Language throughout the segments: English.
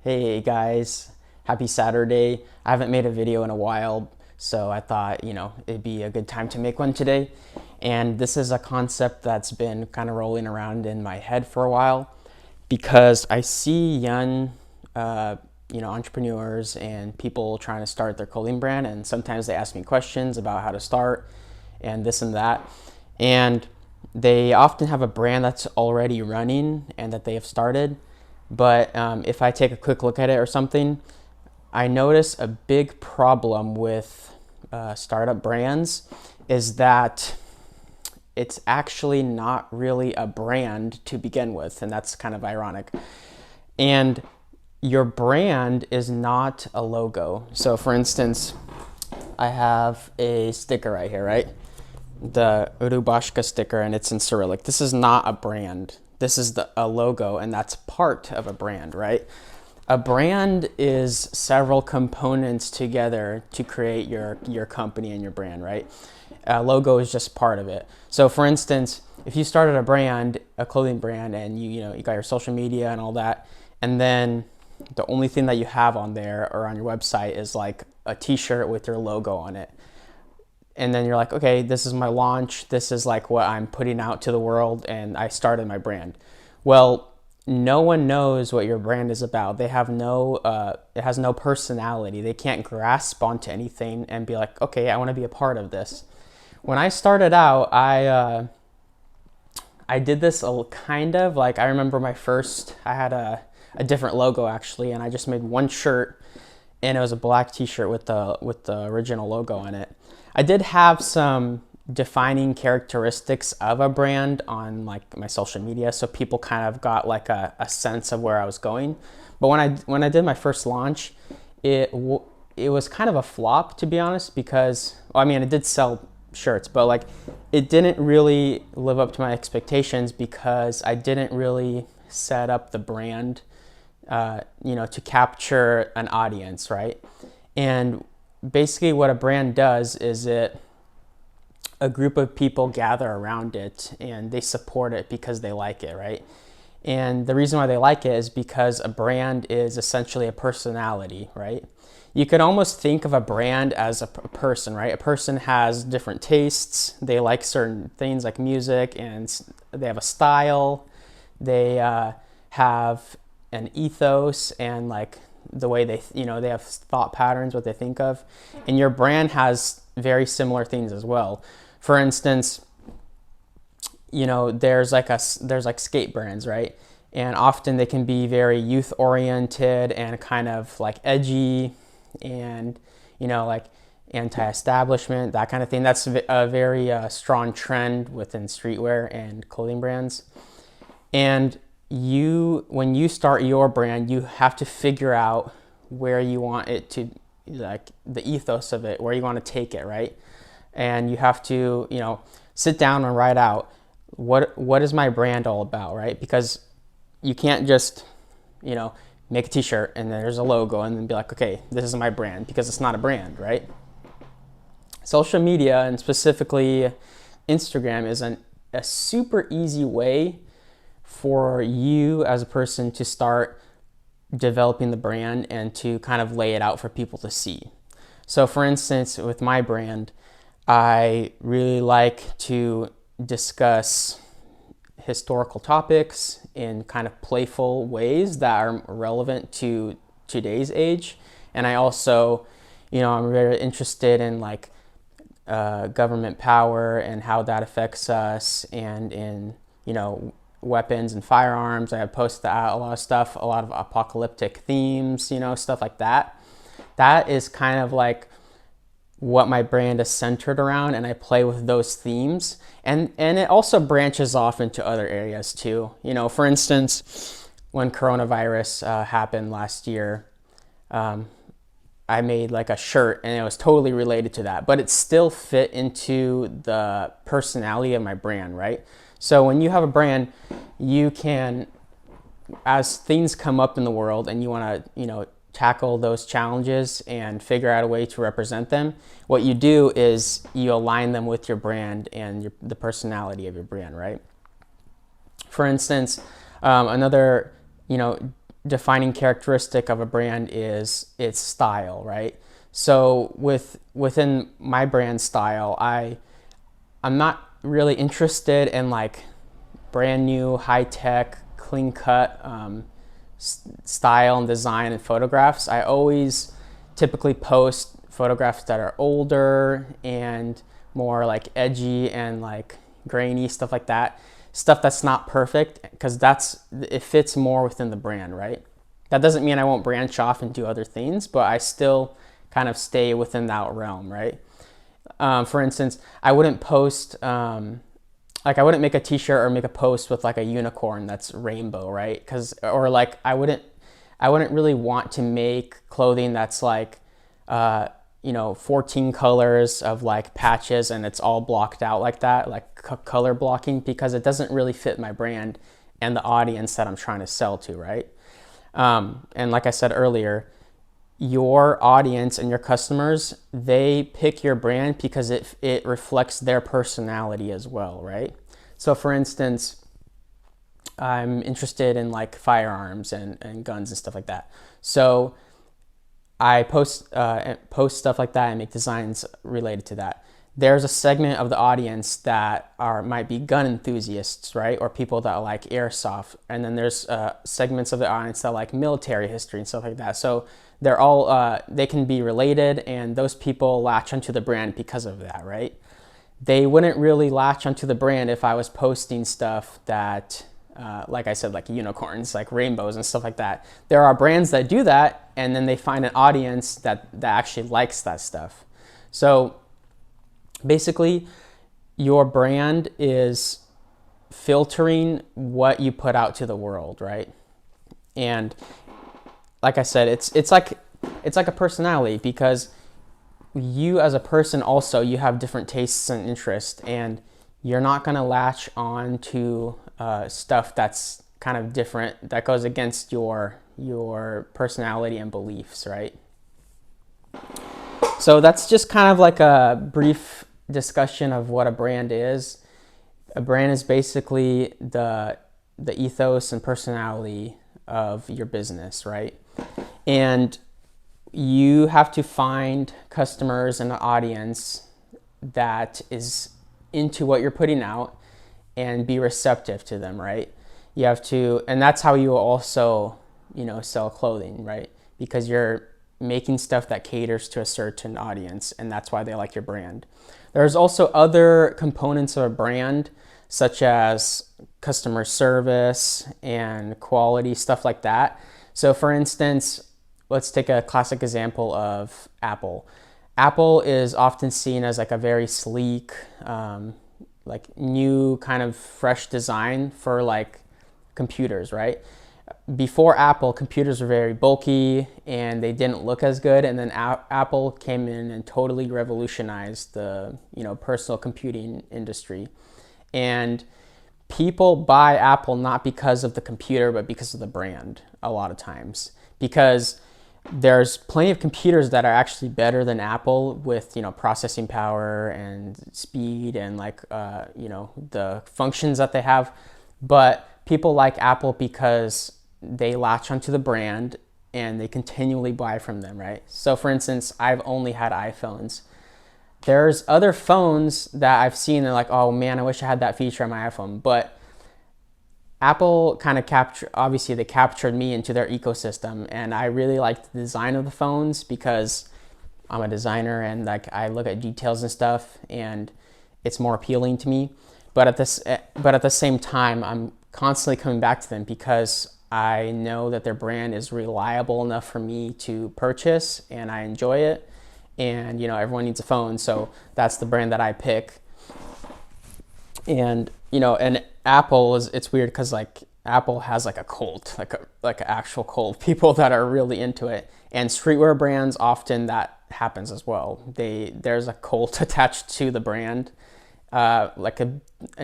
Hey guys, happy Saturday. I haven't made a video in a while, so I thought, it'd be a good time to make one today. And this is a concept that's been kind of rolling around in my head for a while because I see young, entrepreneurs and people trying to start their clothing brand, and sometimes they ask me questions about how to start and this and that. And they often have a brand that's already running and that they have started, but if I take a quick look at it or something, I notice a big problem with startup brands is that it's actually not really a brand to begin with, and that's kind of ironic. And your brand is not a logo. So for instance, I have a sticker right here, right? The Urubashka sticker, and it's in Cyrillic. This is not a brand. This is a logo, and that's part of a brand, right? A brand is several components together to create your company and your brand, right? A logo is just part of it. So for instance, if you started a brand, a clothing brand, and you got your social media and all that, and then the only thing that you have on there or on your website is like a t-shirt with your logo on it. And then you're like, okay, this is my launch. This is like what I'm putting out to the world, and I started my brand. Well, no one knows what your brand is about. They have it has no personality. They can't grasp onto anything and be like, okay, I want to be a part of this. When I started out, I did this kind of like, I remember I had a different logo actually, and I just made one shirt, and it was a black t-shirt with the original logo on it. I did have some defining characteristics of a brand on like my social media, so people kind of got like a sense of where I was going. But when I did my first launch, it was kind of a flop, to be honest, because it did sell shirts, but like it didn't really live up to my expectations because I didn't really set up the brand to capture an audience, right? And basically what a brand does is a group of people gather around it and they support it because they like it, right? And the reason why they like it is because a brand is essentially a personality, right? You could almost think of a brand as a person, right? A person has different tastes. They like certain things like music, and they have a style. They have an ethos and like the way they have thought patterns, what they think of. And your brand has very similar things as well. For instance, there's like skate brands, right? And often they can be very youth oriented and kind of like edgy and like anti-establishment, that kind of thing. That's a very strong trend within streetwear and clothing brands. And when you start your brand, you have to figure out where you want it to, like the ethos of it, where you want to take it, right? And you have to sit down and write out what is my brand all about, right? Because you can't just make a t-shirt and there's a logo and then be like, okay, this is my brand, because it's not a brand, right? Social media, and specifically Instagram, is a super easy way for you as a person to start developing the brand and to kind of lay it out for people to see. So for instance, with my brand, I really like to discuss historical topics in kind of playful ways that are relevant to today's age. And I also, I'm very interested in like government power and how that affects us, and in, weapons and firearms. I post a lot of stuff, a lot of apocalyptic themes, stuff like that. That is kind of like what my brand is centered around, and I play with those themes. And it also branches off into other areas too. For instance, when coronavirus happened last year, I made like a shirt and it was totally related to that, but it still fit into the personality of my brand, right? So when you have a brand, you can, as things come up in the world and you want to, tackle those challenges and figure out a way to represent them, what you do is you align them with your brand and the personality of your brand, right? For instance, another, defining characteristic of a brand is its style, right? So within my brand style, I'm not really interested in like brand new, high tech, clean cut style and design and photographs. I always typically post photographs that are older and more like edgy and like grainy, stuff like that. Stuff that's not perfect, because it fits more within the brand, right? That doesn't mean I won't branch off and do other things, but I still kind of stay within that realm, right? For instance, I wouldn't post like I wouldn't make a t-shirt or make a post with like a unicorn that's rainbow, right? Or like I wouldn't really want to make clothing that's like 14 colors of like patches and it's all blocked out like that, like color blocking, because it doesn't really fit my brand and the audience that I'm trying to sell to, right? And like I said earlier, your audience and your customers, they pick your brand because it reflects their personality as well, right? So for instance, I'm interested in like firearms and guns and stuff like that. So I post stuff like that and make designs related to that. There's a segment of the audience that might be gun enthusiasts, right? Or people that like airsoft. And then there's segments of the audience that like military history and stuff like that. So they're all, they can be related, and those people latch onto the brand because of that, right? They wouldn't really latch onto the brand if I was posting stuff that, like I said, like unicorns, like rainbows and stuff like that. There are brands that do that, and then they find an audience that actually likes that stuff. So basically, your brand is filtering what you put out to the world, right? And like I said, it's like a personality, because you as a person also, you have different tastes and interests, and you're not going to latch on to stuff that's kind of different, that goes against your personality and beliefs, right? So that's just kind of like a brief discussion of what a brand is. A brand is basically the ethos and personality of your business, right? And you have to find customers and an audience that is into what you're putting out and be receptive to them, right? You have to, and that's how you also, sell clothing, right? Because you're making stuff that caters to a certain audience, and that's why they like your brand. There's also other components of a brand, such as customer service and quality, stuff like that. So for instance, let's take a classic example of Apple. Apple is often seen as like a very sleek, like new kind of fresh design for like computers, right? Before Apple, computers were very bulky and they didn't look as good. And then Apple came in and totally revolutionized the, personal computing industry. And people buy Apple not because of the computer, but because of the brand a lot of times. Because there's plenty of computers that are actually better than Apple with, processing power and speed and like, the functions that they have. But people like Apple because they latch onto the brand and they continually buy from them, right? So for instance, I've only had iPhones. There's other phones that I've seen and like, oh man, I wish I had that feature on my iPhone. But Apple kind of obviously they captured me into their ecosystem, and I really liked the design of the phones because I'm a designer and like I look at details and stuff, and it's more appealing to me. But at the same time, I'm constantly coming back to them because I know that their brand is reliable enough for me to purchase, and I enjoy it. And everyone needs a phone, so that's the brand that I pick. And and Apple it's weird because like Apple has like a cult, like an actual cult, people that are really into it. And streetwear brands, often that happens as well. There's a cult attached to the brand. Like an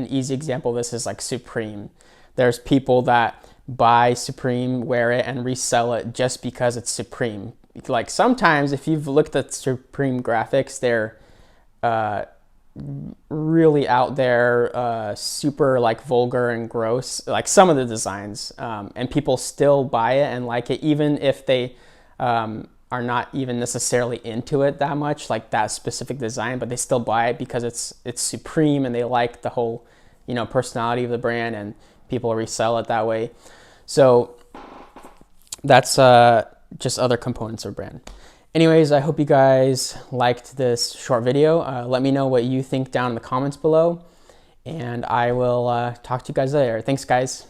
easy example of this is like Supreme. There's people that buy Supreme, wear it, and resell it just because it's Supreme. Like sometimes if you've looked at Supreme graphics, they're really out there, super like vulgar and gross, like some of the designs, and people still buy it and like it, even if they are not even necessarily into it that much, like that specific design, but they still buy it because it's supreme and they like the whole, you know, personality of the brand, and people resell it that way. So that's just other components of brand. Anyways, I hope you guys liked this short video. Let me know what you think down in the comments below, and I will talk to you guys later. Thanks, guys.